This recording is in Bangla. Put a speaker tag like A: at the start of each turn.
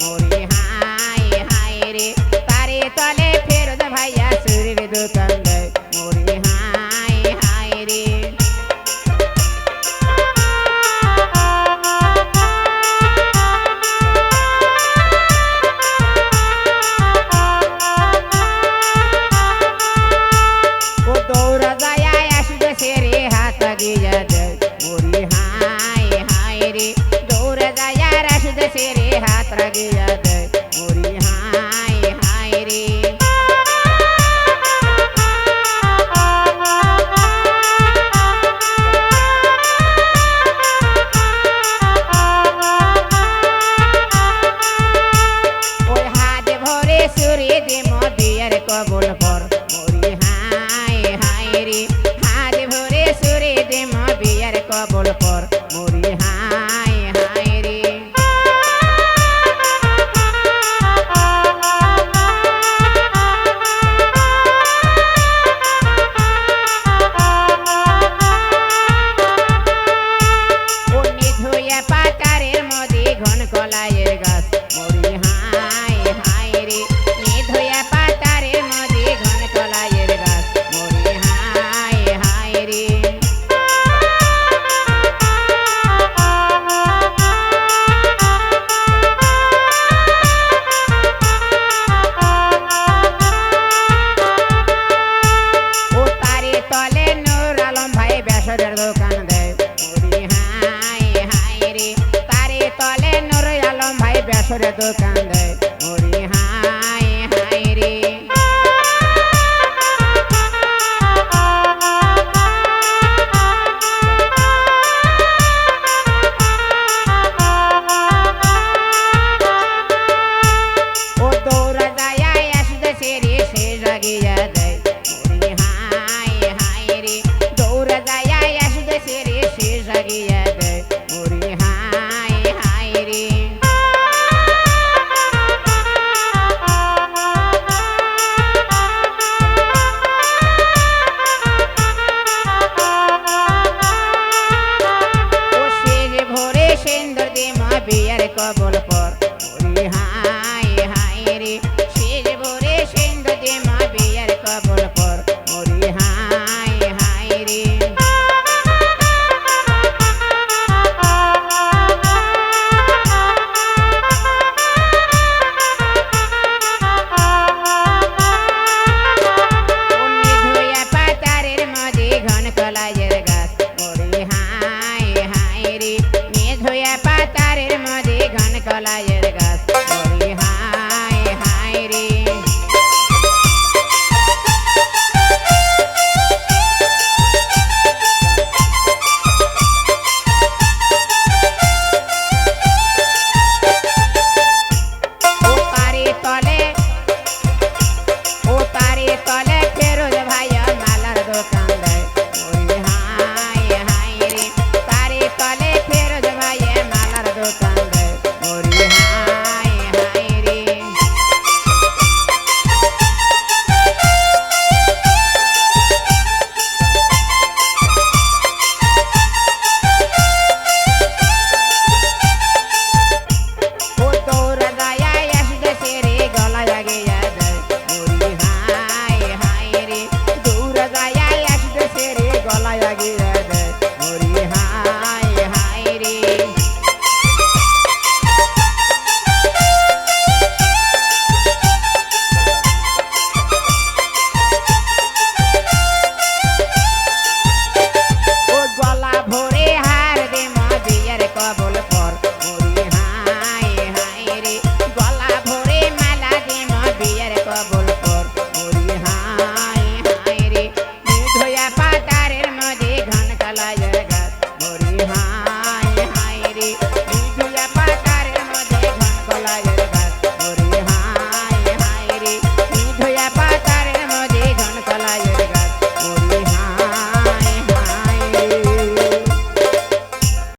A: মোরি হাই হাই রে তারে তলে ফেরত ভাইয়া চুরির দোকান দেয় মোরি হাই হাই রে ও দৌড়া যায় আসবে রে হাত গিয়া দেয় মোরি হাই হাই রে দৌড়া যায় আসবে রে হাত গিয়া দেয় মোরি হাই হাই রে ওই হাত ভরে সুরে দে মদিয়ার কবুল পর মোরি হাই হাই রে হাত ভরে সুরে দে মদিয়ার কবুল পর মোরি হাই হাই রে পাতারের মধ্যে ঘন কলাইয়ের গাছ মোরি হাই হাই রে নিধয়া পাতারের মধ্যে ঘন কলাইয়ের গাছ মোরি হাই হাই রে ও তারে তলে নূর আলম ভাই বেসরের দোকান দেয় মোরি হাই হাই রে তারে তলে নূর আলম ভাই বেসরের দোকান দেয় মোরি হাই হাই রে ও দৌড়া যায় আসবে রে সে জাগিয়া দেয় মোরি হাই হাই রে দৌড়া যায় আসবে রে সে জাগিয়া দেয় মোরি হাই হাই রে ও শেষ ভোরে সেন্দুর দে মা বিয়ার কবল পর মোরি হাই হাই রে শেষ ভোরে সেন্দুর দে মা বিয়ার কবল পর মোরি হাই হাই রে নিধয়া পাতারের মধ্যে ঘন কলাইয়ের গাছ মোরি হাই হাই রে নিধয়া পাতারের মধ্যে ঘন কলাইয়ের গাছ